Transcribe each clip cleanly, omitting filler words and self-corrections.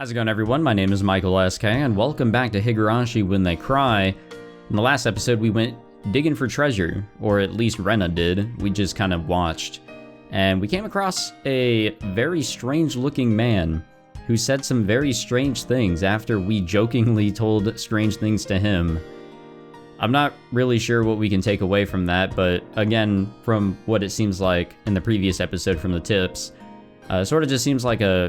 How's it going, everyone? My name is Michael SK, and welcome back to Higurashi When They Cry. In the last episode, we went digging for treasure, or at least Rena did. We just kind of watched. And we came across a very strange-looking man who said some very strange things after we jokingly told strange things to him. I'm not really sure what we can take away from that, but again, from what it seems like in the previous episode from the tips, sort of just seems like a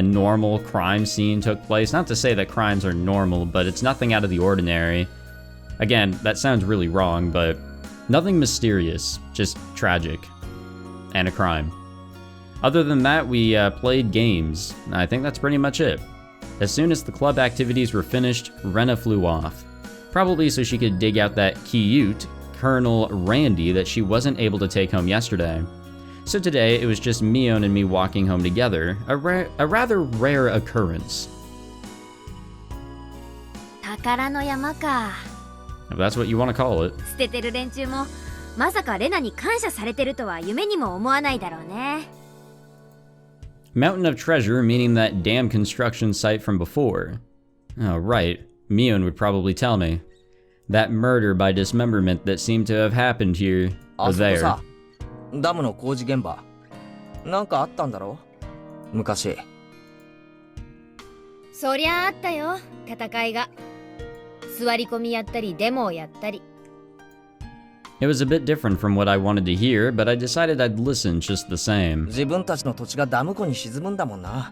normal crime scene took place. Not to say that crimes are normal, but it's nothing out of the ordinary. Again, that sounds really wrong, but nothing mysterious, just tragic. And a crime. Other than that, we played games. I think that's pretty much it. As soon as the club activities were finished, Rena flew off. Probably so she could dig out that cute Colonel Randy that she wasn't able to take home yesterday. So today, it was just Mion and me walking home together, a rather rare occurrence. Takara no yama ka. If that's what you want to call it. 捨ててる連中もまさかレナに感謝されてるとは夢にも思わないだろうね。Mountain of Treasure, meaning that dam construction site from before. Oh, right. Mion would probably tell me. That murder by dismemberment that seemed to have happened here, or there. ダムの工事現場なんかあったんだろ昔。そりゃあったよ、戦いが。座り込みやったりデモをやったり。It was a bit different from what I wanted to hear, but I decided I'd listen just the same. 自分たちの土地がダム湖に沈むんだもんな。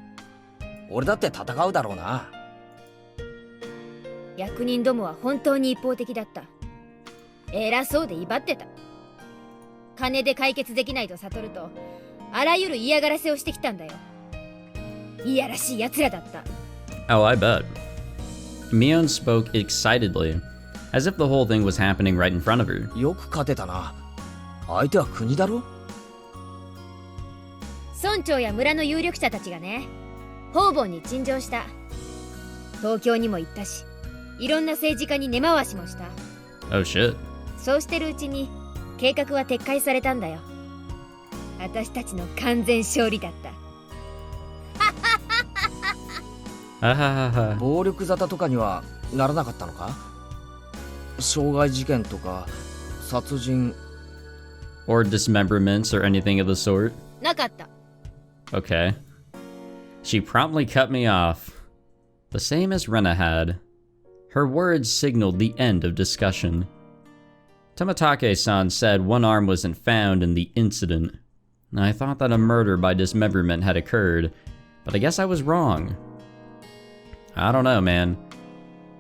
俺だって戦うだろうな。役人どもは本当に一方的だった。偉そうで威張ってた。金で解決できないと悟ると、あらゆる嫌がらせをしてきたんだよ。いやらしい奴らだった。Oh, I bet. Mion spoke excitedly, as if the whole thing was happening right in front of her. よく勝てたな。相手は国だろ。村長や村の有力者たちがね、方々に陳情した。東京にも行ったし、いろんな政治家に根回しもした。Oh shit. そうしてるうちに計画は撤回されたんだよ。私たちの完全勝利だった。暴力沙汰とかにはならなかったのか？傷害事件とか殺人 Or dismemberments or anything of the sort? なかった。Okay. She promptly cut me off. The same as Rena had. Her words signaled the end of discussion. Tomatake-san said one arm wasn't found in the incident. I thought that a murder by dismemberment had occurred, but I guess I was wrong. I don't know, man.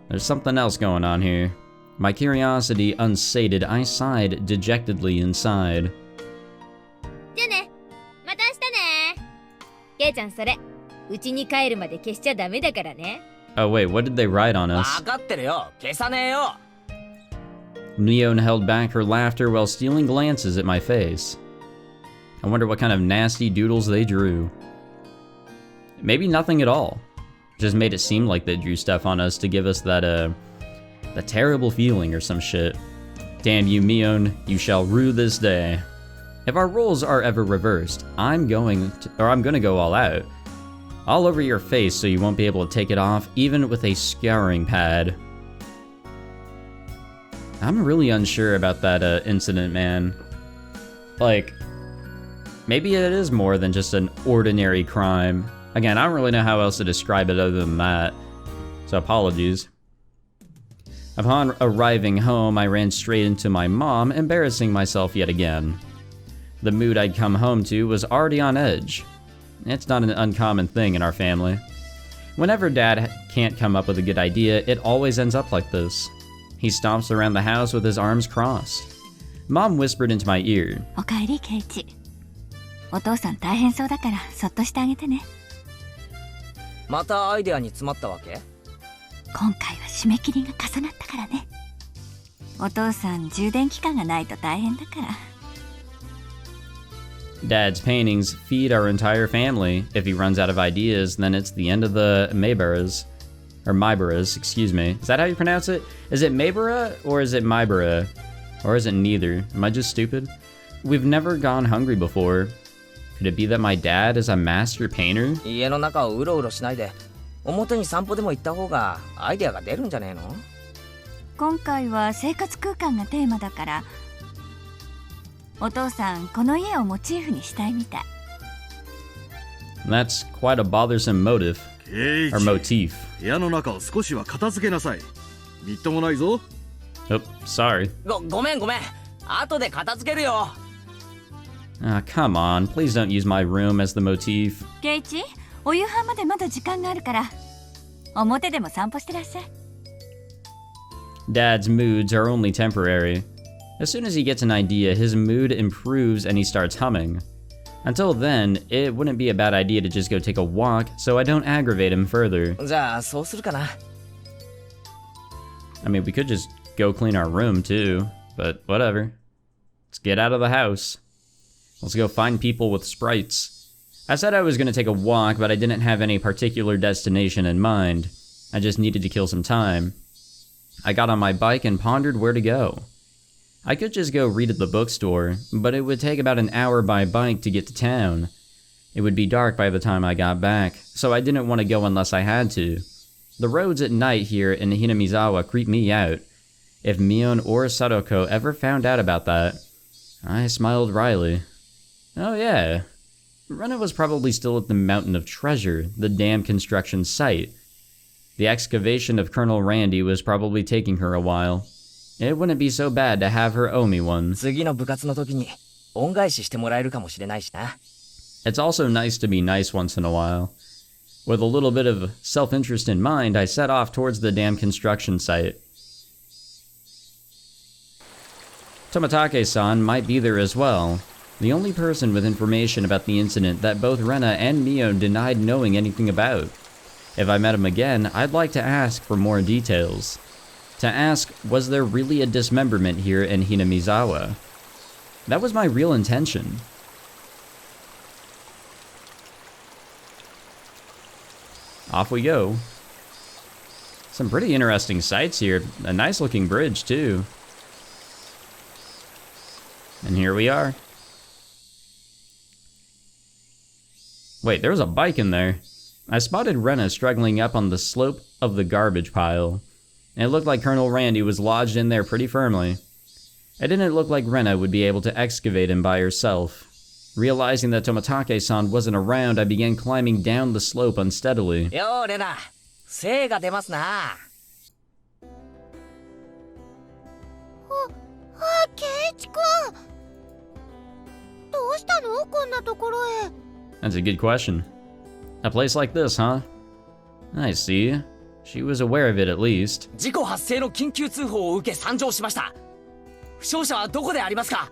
There's something else going on here. My curiosity unsated, I sighed dejectedly inside. じゃあね。また明日ね。ケイちゃんそれ、家に帰るまで消しちゃダメだからね。Oh wait, what did they write on us? 分かってるよ。消さねえよ。Mion held back her laughter while stealing glances at my face. I wonder what kind of nasty doodles they drew. Maybe nothing at all. Just made it seem like they drew stuff on us to give us that, the terrible feeling or some shit. Damn you, Mion, you shall rue this day. If our roles are ever reversed, I'm gonna go all out. All over your face so you won't be able to take it off, even with a scouring pad. I'm really unsure about that, incident, man. Like, maybe it is more than just an ordinary crime. Again, I don't really know how else to describe it other than that, so apologies. Upon arriving home, I ran straight into my mom, embarrassing myself yet again. The mood I'd come home to was already on edge. It's not an uncommon thing in our family. Whenever Dad can't come up with a good idea, it always ends up like this. He stomps around the house with his arms crossed. Mom whispered into my ear. おかえり、ケイチ。お父さん大変そうだからそっとしてあげてね。またアイデアに詰まったわけ？今回は締め切りが重なったからね。お父さん充電期間がないと大変だから。Dad's paintings feed our entire family. If he runs out of ideas, then it's the end of the Maybaras. Or Mybaras, excuse me. Is that how you pronounce it? Is it Maybara or is it Mybara? Or is it neither? Am I just stupid? We've never gone hungry before. Could it be that my dad is a master painter? 家の中をうろうろしないで表に散歩でも行った方がアイデアが出るんじゃねえの？今回は生活空間がテーマだから、お父さんこの家をモチーフにしたいみたい。That's quite a bothersome motive. Or motif. 部屋の中を少しは片付けなさい。みっともないぞ。Oh, sorry. ごめん。後で片付けるよ。Ah, come on. Please don't use my room as the motif. ケイチ、お夕飯までまだ時間があるから、表でも散歩してらっしゃい。Dad's moods are only temporary. As soon as he gets an idea, his mood improves and he starts humming. Until then, it wouldn't be a bad idea to just go take a walk so I don't aggravate him further. じゃあそうするかな。I mean, we could just go clean our room too, but whatever. Let's get out of the house. Let's go find people with sprites. I said I was going to take a walk, but I didn't have any particular destination in mind. I just needed to kill some time. I got on my bike and pondered where to go. I could just go read at the bookstore, but it would take about an hour by bike to get to town. It would be dark by the time I got back, so I didn't want to go unless I had to. The roads at night here in Hinamizawa creep me out. If Mion or Sadoko ever found out about that, I smiled wryly. Oh yeah, Rena was probably still at the Mountain of Treasure, the dam construction site. The excavation of Colonel Randy was probably taking her a while. It wouldn't be so bad to have her owe me one. 次の部活の時に恩返ししてもらえるかもしれないしな。It's also nice to be nice once in a while. With a little bit of self-interest in mind, I set off towards the dam construction site. Tomatake-san might be there as well, the only person with information about the incident that both Rena and Mio denied knowing anything about. If I met him again, I'd like to ask for more details. To ask, was there really a dismemberment here in Hinamizawa? That was my real intention. Off we go. Some pretty interesting sights here. A nice looking bridge too. And here we are. Wait, there was a bike in there. I spotted Rena struggling up on the slope of the garbage pile. It looked like Colonel Randy was lodged in there pretty firmly. It didn't look like Rena would be able to excavate him by herself. Realizing that Tomatake-san wasn't around, I began climbing down the slope unsteadily. Yo, Rena, 精が出ますな。ケイチ君。どうしたの？こんなところへ。That's a good question. A place like this, huh? I see. She was aware of it at least. 事故発生の緊急通報を受け参上しました。負傷者はどこでありますか？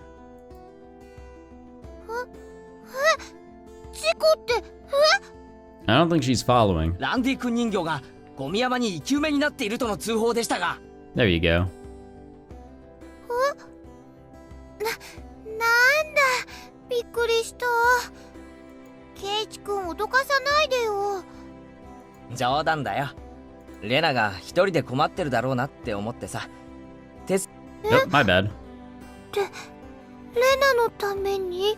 事故って、I don't think she's following. ランディ君人形がゴミ山に生き埋めになっているとの通報でしたが。There you go. なんだ、びっくりした。ケイチ君脅かさないでよ。冗談だよ。レナが一人で困ってるだろうなって思ってさ。Oh, my bad. レナのために？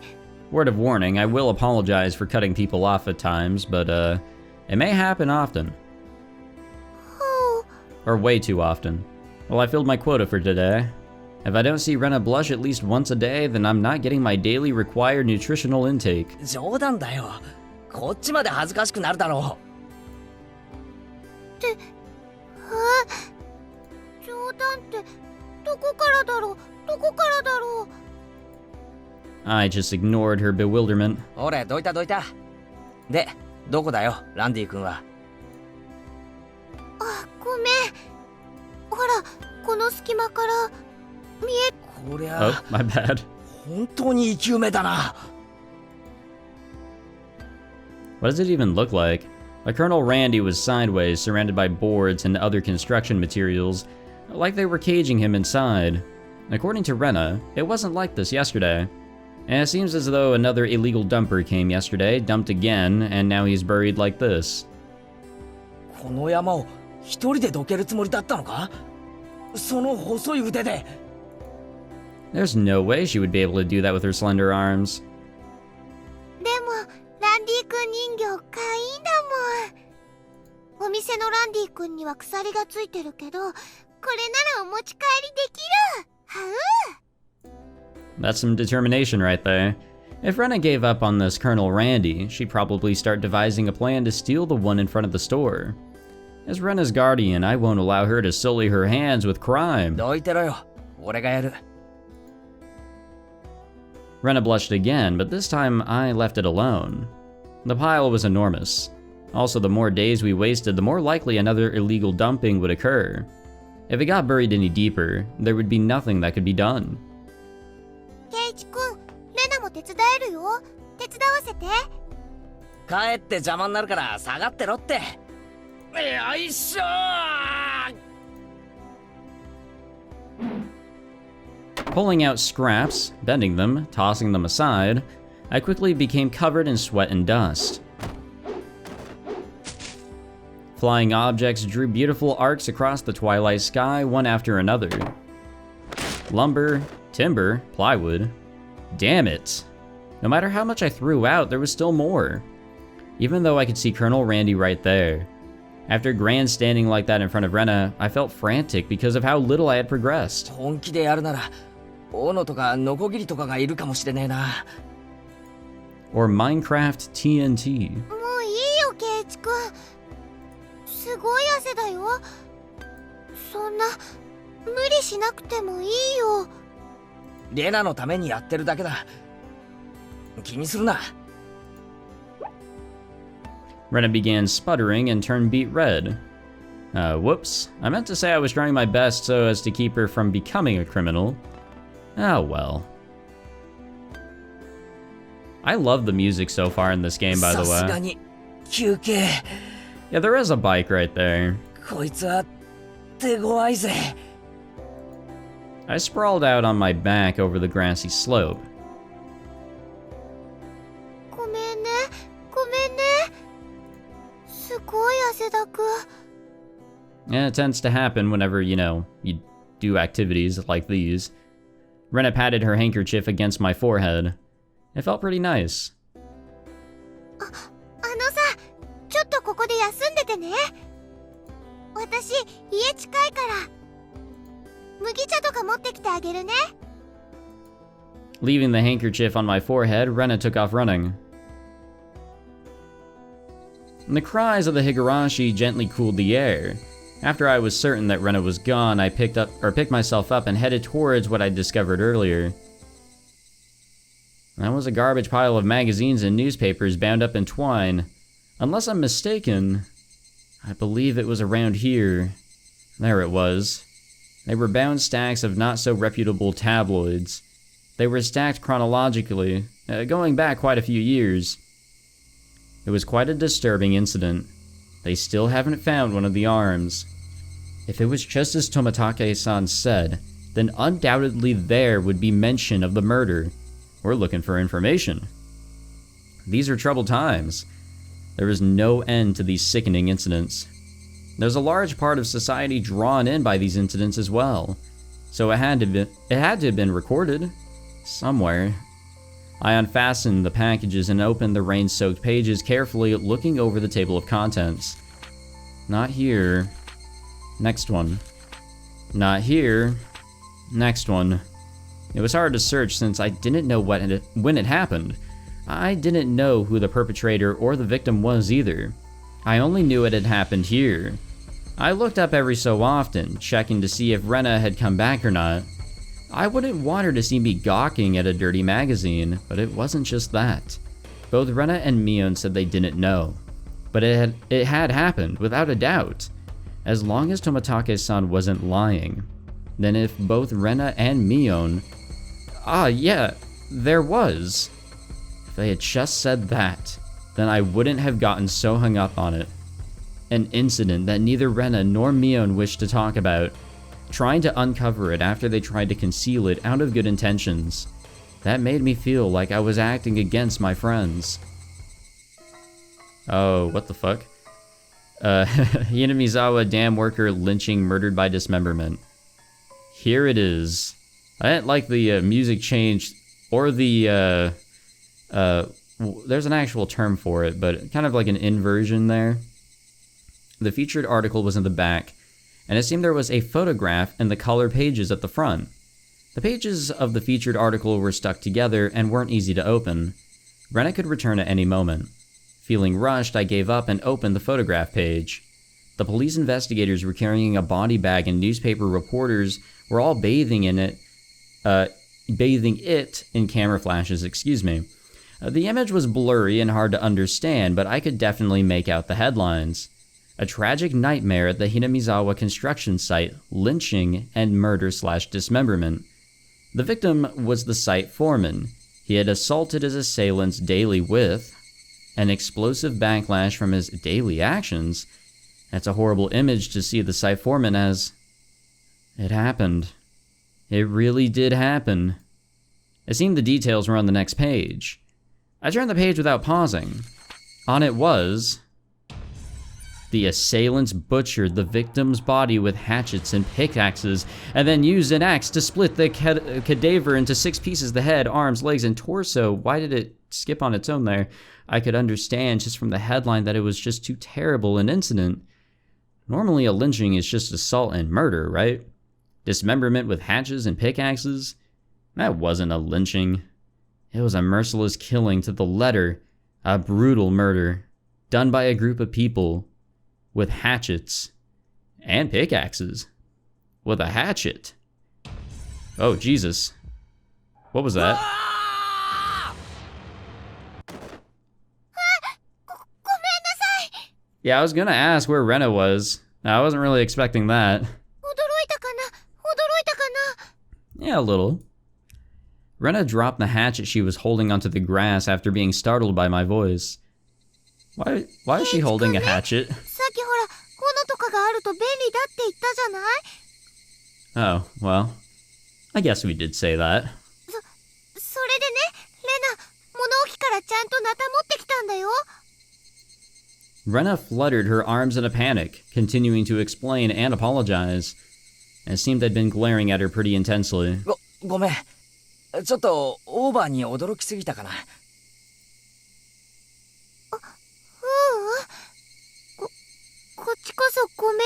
Word of warning, I will apologize for cutting people off at times, but it may happen often. Or way too often. Well, I filled my quota for today. If I don't see Rena blush at least once a day, then I'm not getting my daily required nutritional intake. 冗談だよ。こっちまで恥ずかしくなるだろう。冗談ってどこからだろう？どこからだろう？ I just ignored her bewilderment. 俺どいた。で、どこだよ、ランディ君は。あ、ごめん。ほら、この隙間から見え。こりゃ、 Oh, my bad. 本当に生き埋めだな。What does it even look like? Colonel Randy was sideways, surrounded by boards and other construction materials, like they were caging him inside. According to Rena, it wasn't like this yesterday. And it seems as though another illegal dumper came yesterday, dumped again, and now he's buried like this. この山を一人でどけるつもりだったのか？その細い腕で。で There's no way she would be able to do that with her slender arms. も、ランディ君人形かいいんだもん。お店のランディ君には鎖がついてるけど、これならお持ち帰りできる。はう。 That's some determination right there. If Rena gave up on this Colonel Randy, she'd probably start devising a plan to steal the one in front of the store. As Rena's guardian, I won't allow her to sully her hands with crime. どいてろよ。俺がやる。Rena blushed again, but this time I left it alone. The pile was enormous. Also, the more days we wasted, the more likely another illegal dumping would occur. If it got buried any deeper, there would be nothing that could be done. ケイチ君、レナも手伝えるよ。手伝わせて。帰って邪魔になるから下がってろって。よいしょー。 Pulling out scraps, bending them, tossing them aside, I quickly became covered in sweat and dust. Flying objects drew beautiful arcs across the twilight sky, one after another. Lumber, timber, plywood. Damn it! No matter how much I threw out, there was still more. Even though I could see Colonel Randy right there. After grandstanding like that in front of Rena, I felt frantic because of how little I had progressed. 本気でやるなら、斧とかノコギリとかがいるかもしれねえな。Or Minecraft TNT. もういいよ、ケイチ君。すごい汗だよ。そんな無理しなくてもいいよ。レナのためにやってるだけだ。気にするな。Rena began sputtering and turned beet red. Whoops. I meant to say I was trying my best so as to keep her from becoming a criminal. Oh well. I love the music so far in this game, by the さすが way. に休憩。Yeah, there is a bike right there. こいつは手強いぜ。I sprawled out on my back over the grassy slope. ごめんね、ごめんね。すごい汗だく。Yeah, it tends to happen whenever, you do activities like these. Rena patted her handkerchief against my forehead. It felt pretty nice. あのさ、ちょっとここで休んでてね。私、家近いから。麦茶とか持ってきてあげるね。Leaving the handkerchief on my forehead, Rena took off running. The cries of the Higurashi gently cooled the air. After I was certain that Rena was gone, I picked myself up and headed towards what I discovered earlier. That was a garbage pile of magazines and newspapers bound up in twine. Unless I'm mistaken, I believe it was around here. There it was. They were bound stacks of not-so-reputable tabloids. They were stacked chronologically, going back quite a few years. It was quite a disturbing incident. They still haven't found one of the arms. If it was just as Tomitake-san said, then undoubtedly there would be mention of the murder. We're looking for information. These are troubled times. There is no end to these sickening incidents. There's a large part of society drawn in by these incidents as well. So it had to have been recorded somewhere. I unfastened the packages and opened the rain-soaked pages carefully, looking over the table of contents. Not here. Next one. Not here. Next one. It was hard to search since I didn't know when it happened. I didn't know who the perpetrator or the victim was either. I only knew it had happened here. I looked up every so often, checking to see if Rena had come back or not. I wouldn't want her to see me gawking at a dirty magazine, but it wasn't just that. Both Rena and Mion said they didn't know. But it had happened, without a doubt. As long as Tomitake-san wasn't lying. Then if both Rena and Mion... yeah, there was. If they had just said that, then I wouldn't have gotten so hung up on it. An incident that neither Rena nor Mion wished to talk about. Trying to uncover it after they tried to conceal it out of good intentions. That made me feel like I was acting against my friends. Oh, what the fuck? Hinamizawa dam worker lynching murdered by dismemberment. Here it is. I didn't like the music change or the, there's an actual term for it, but kind of like an inversion there. The featured article was in the back, and it seemed there was a photograph in the color pages at the front. The pages of the featured article were stuck together and weren't easy to open. Rena could return at any moment. Feeling rushed, I gave up and opened the photograph page. The police investigators were carrying a body bag and newspaper reporters were all bathing it in camera flashes, The image was blurry and hard to understand, but I could definitely make out the headlines. A tragic nightmare at the Hinamizawa construction site, lynching and murder/dismemberment. The victim was the site foreman. He had assaulted his assailants daily with an explosive backlash from his daily actions. That's a horrible image to see the site foreman as. It happened. It really did happen. It seemed the details were on the next page. I turned the page without pausing. On it was... The assailants butchered the victim's body with hatchets and pickaxes, and then used an axe to split the cadaver into 6 pieces: the head, arms, legs, and torso. Why did it skip on its own there? I could understand just from the headline that it was just too terrible an incident. Normally a lynching is just assault and murder, right? Dismemberment with hatchets and pickaxes? That wasn't a lynching. It was a merciless killing to the letter, a brutal murder, done by a group of people with hatchets and pickaxes. With a hatchet. Oh, Jesus. What was that? Yeah, I was gonna ask where Rena was. I wasn't really expecting that. Yeah, a little. Rena dropped the hatchet she was holding onto the grass after being startled by my voice. Why is she holding a hatchet? Oh, well, I guess we did say that. Rena fluttered her arms in a panic, continuing to explain and apologize. It seemed I'd been glaring at her pretty intensely. ごめん。ちょっとオーバーに驚きすぎたかな。こっちこそごめんね。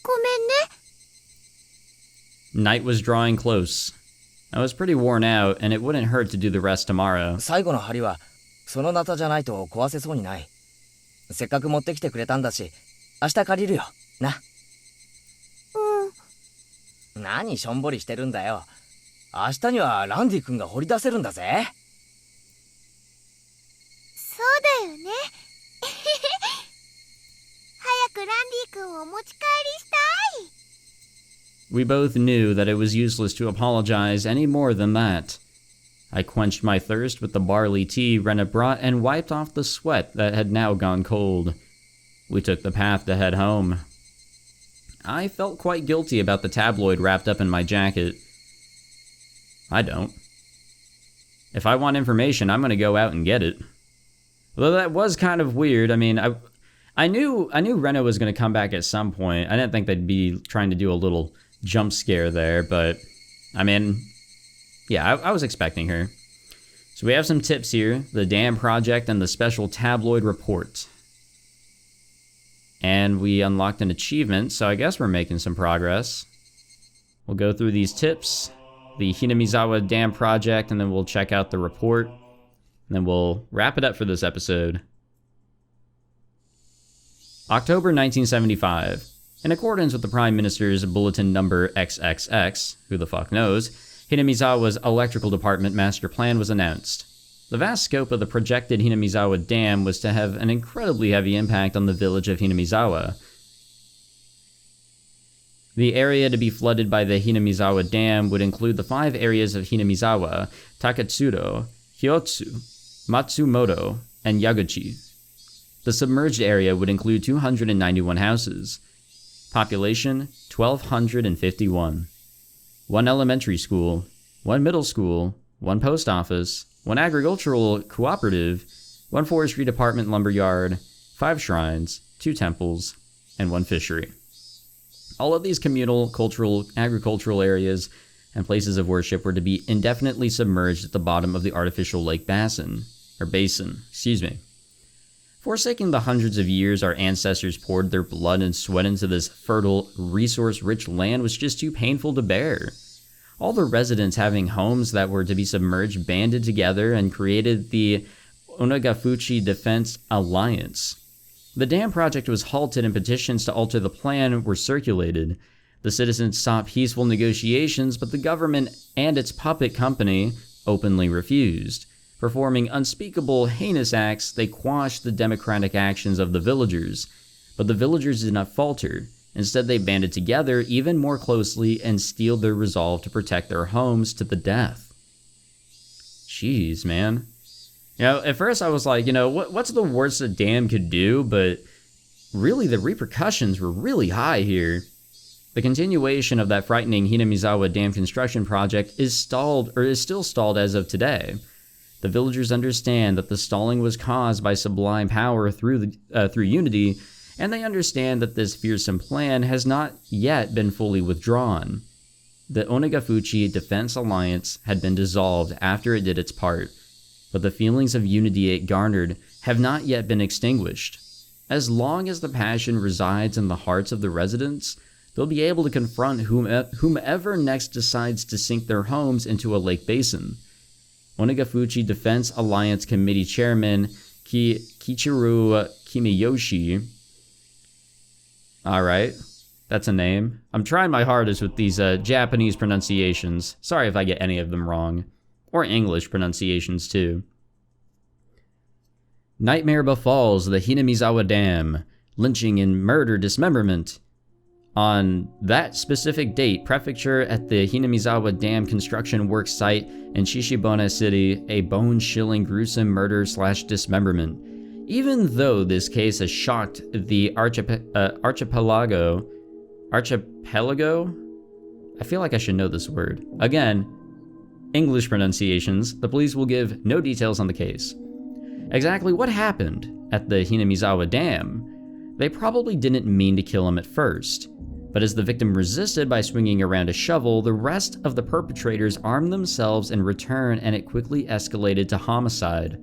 ごめんね。 Night was drawing close. I was pretty worn out, and it wouldn't hurt to do the rest tomorrow. 最後の針はそのナタじゃないと壊せそうにない。せっかく持ってきてくれたんだし、明日借りるよ。な。何しょんぼりしてるんだよ。明日にはランディ君が掘り出せるんだぜ。そうだよね。早くランディ君をお持ち帰りしたい。We both knew that it was useless to apologize any more than that. I quenched my thirst with the barley tea Rena brought and wiped off the sweat that had now gone cold. We took the path to head home. I felt quite guilty about the tabloid wrapped up in my jacket. I don't. If I want information, I'm gonna go out and get it. Although that was kind of weird. I mean, I knew Rena was gonna come back at some point. I didn't think they'd be trying to do a little jump scare there, but I mean, yeah, I was expecting her. So we have some tips here: the dam project and the special tabloid report. And we unlocked an achievement, so I guess we're making some progress. We'll go through these tips, the Hinamizawa Dam project, and then we'll check out the report. And then we'll wrap it up for this episode. October 1975. In accordance with the Prime Minister's Bulletin Number XXX, who the fuck knows, Hinamizawa's electrical department master plan was announced. The vast scope of the projected Hinamizawa Dam was to have an incredibly heavy impact on the village of Hinamizawa. The area to be flooded by the Hinamizawa Dam would include the 5 areas of Hinamizawa, Takatsuro, Hyotsu, Matsumoto, and Yaguchi. The submerged area would include 291 houses. Population, 1,251. 1 elementary school, 1 middle school, 1 post office, 1 agricultural cooperative, 1 forestry department lumberyard, 5 shrines, 2 temples, and 1 fishery. All of these communal, cultural, agricultural areas and places of worship were to be indefinitely submerged at the bottom of the artificial lake basin. Forsaking the hundreds of years our ancestors poured their blood and sweat into this fertile, resource-rich land was just too painful to bear. All the residents having homes that were to be submerged banded together and created the Onikakashu Defense Alliance. The dam project was halted and petitions to alter the plan were circulated. The citizens sought peaceful negotiations, but the government and its puppet company openly refused. Performing unspeakable, heinous acts, they quashed the democratic actions of the villagers. But the villagers did not falter. Instead, they banded together even more closely and steeled their resolve to protect their homes to the death. Jeez, man. You know, at first I was like, you know, what's the worst a dam could do? But really, the repercussions were really high here. The continuation of that frightening Hinamizawa dam construction project is still stalled as of today. The villagers understand that the stalling was caused by sublime power through unity, and they understand that this fearsome plan has not yet been fully withdrawn. The Onikakashu Defense Alliance had been dissolved after it did its part, but the feelings of unity it garnered have not yet been extinguished. As long as the passion resides in the hearts of the residents, they'll be able to confront whomever next decides to sink their homes into a lake basin. Onikakashu Defense Alliance Committee Chairman Kichiro Kimiyoshi. Alright, that's a name. I'm trying my hardest with these Japanese pronunciations. Sorry if I get any of them wrong. Or English pronunciations too. Nightmare befalls the Hinamizawa Dam. Lynching and murder dismemberment. On that specific date, prefecture at the Hinamizawa Dam construction work site in Shishibona City, a bone-chilling gruesome murder/dismemberment. Even though this case has shocked the archipelago? I feel like I should know this word. Again, English pronunciations, the police will give no details on the case. Exactly what happened at the Hinamizawa Dam? They probably didn't mean to kill him at first. But as the victim resisted by swinging around a shovel, the rest of the perpetrators armed themselves in return, and it quickly escalated to homicide.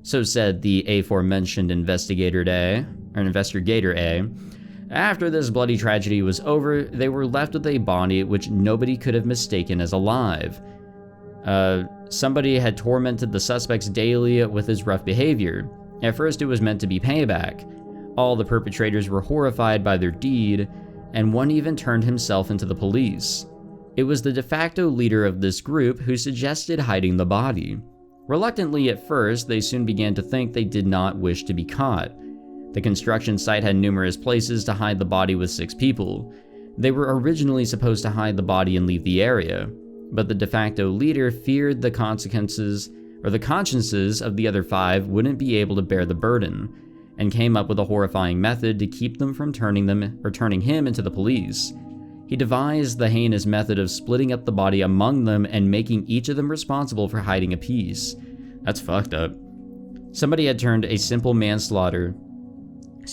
So said the aforementioned Investigator A. After this bloody tragedy was over, they were left with a body which nobody could have mistaken as alive. Somebody had tormented the suspects daily with his rough behavior. At first it was meant to be payback. All the perpetrators were horrified by their deed, and one even turned himself into the police. It was the de facto leader of this group who suggested hiding the body. Reluctantly at first, they soon began to think they did not wish to be caught. The construction site had numerous places to hide the body with 6 people. They were originally supposed to hide the body and leave the area, but the de facto leader feared the consciences of the other 5 wouldn't be able to bear the burden, and came up with a horrifying method to keep them from turning him into the police. He devised the heinous method of splitting up the body among them and making each of them responsible for hiding a piece. That's fucked up. Somebody had turned a simple manslaughter,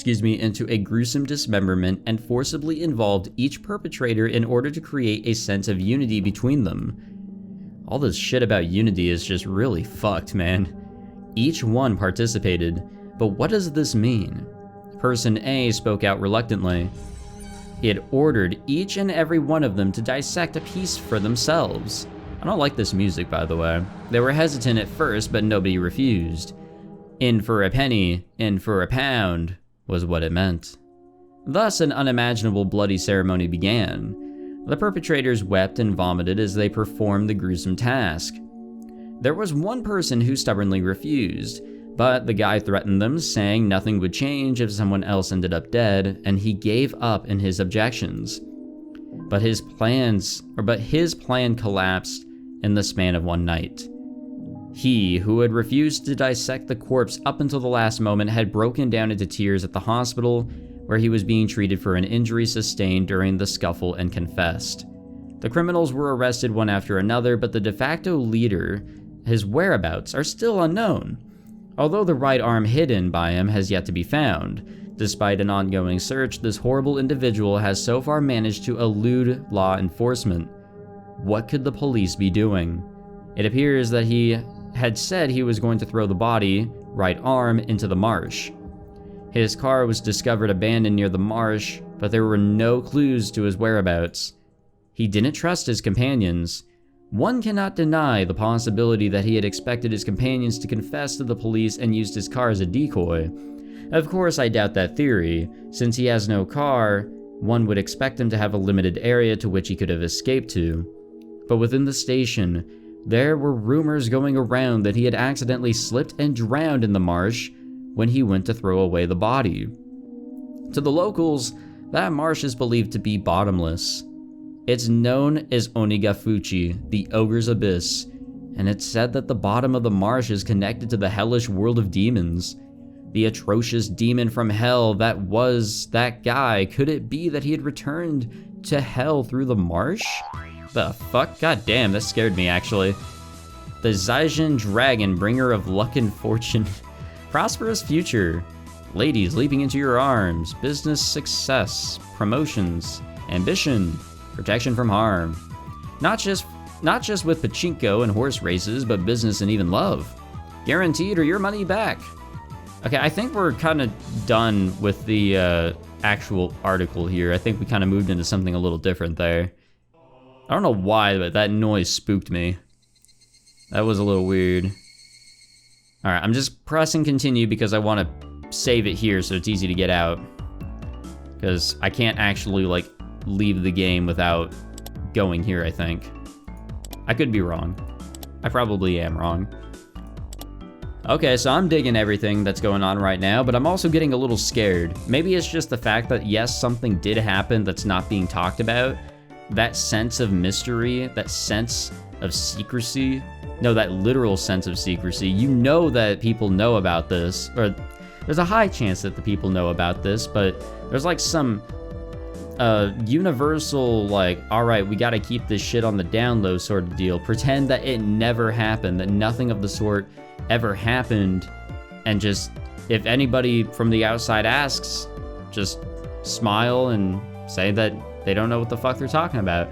into a gruesome dismemberment and forcibly involved each perpetrator in order to create a sense of unity between them. All this shit about unity is just really fucked, man. Each one participated. But what does this mean? Person A spoke out reluctantly. He had ordered each and every one of them to dissect a piece for themselves. I don't like this music, by the way. They were hesitant at first, but nobody refused. In for a penny, in for a pound, was what it meant. Thus, an unimaginable bloody ceremony began. The perpetrators wept and vomited as they performed the gruesome task. There was one person who stubbornly refused, but the guy threatened them, saying nothing would change if someone else ended up dead, and he gave up in his objections. But his plan collapsed in the span of one night. He, who had refused to dissect the corpse up until the last moment, had broken down into tears at the hospital, where he was being treated for an injury sustained during the scuffle, and confessed. The criminals were arrested one after another, but the de facto leader, his whereabouts, are still unknown. Although the right arm hidden by him has yet to be found. Despite an ongoing search, this horrible individual has so far managed to elude law enforcement. What could the police be doing? It appears that he had said he was going to throw the body, right arm into the marsh. His car was discovered abandoned near the marsh, but there were no clues to his whereabouts. He didn't trust his companions. One cannot deny the possibility that he had expected his companions to confess to the police and used his car as a decoy. Of course, I doubt that theory. Since he has no car, one would expect him to have a limited area to which he could have escaped to. But within the station, there were rumors going around that he had accidentally slipped and drowned in the marsh when he went to throw away the body. To the locals, that marsh is believed to be bottomless. It's known as Onikakashu, the Ogre's Abyss, and it's said that the bottom of the marsh is connected to the hellish world of demons. The atrocious demon from hell that was that guy, could it be that he had returned to hell through the marsh? The fuck? God damn, that scared me actually. The Zaijin Dragon, bringer of luck and fortune. Prosperous future. Ladies leaping into your arms. Business success. Promotions. Ambition. Protection from harm. Not just with pachinko and horse races, but business and even love. Guaranteed or your money back. Okay, I think we're kind of done with the actual article here. I think we kind of moved into something a little different there. I don't know why, but that noise spooked me. That was a little weird. Alright, I'm just pressing continue because I want to save it here so it's easy to get out. Because I can't actually, like, leave the game without going here, I think. I could be wrong. I probably am wrong. Okay, so I'm digging everything that's going on right now, but I'm also getting a little scared. Maybe it's just the fact that, yes, something did happen that's not being talked about. That sense of mystery, that sense of secrecy. No, that literal sense of secrecy. You know that people know about this, or there's a high chance that the people know about this, but there's like some universal, like, alright, we gotta keep this shit on the down low sort of deal. Pretend that it never happened, that nothing of the sort ever happened, and just, if anybody from the outside asks, just smile and say that they don't know what the fuck they're talking about.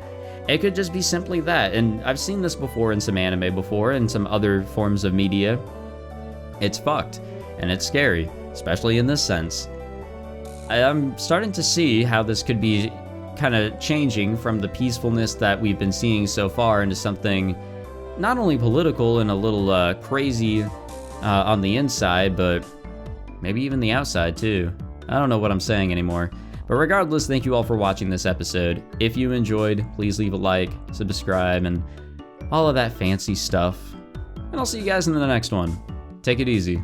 It could just be simply that, and I've seen this before in some anime before, and some other forms of media. It's fucked, and it's scary, especially in this sense. I'm starting to see how this could be kind of changing from the peacefulness that we've been seeing so far into something not only political and a little crazy on the inside, but maybe even the outside too. I don't know what I'm saying anymore. But regardless, thank you all for watching this episode. If you enjoyed, please leave a like, subscribe, and all of that fancy stuff. And I'll see you guys in the next one. Take it easy.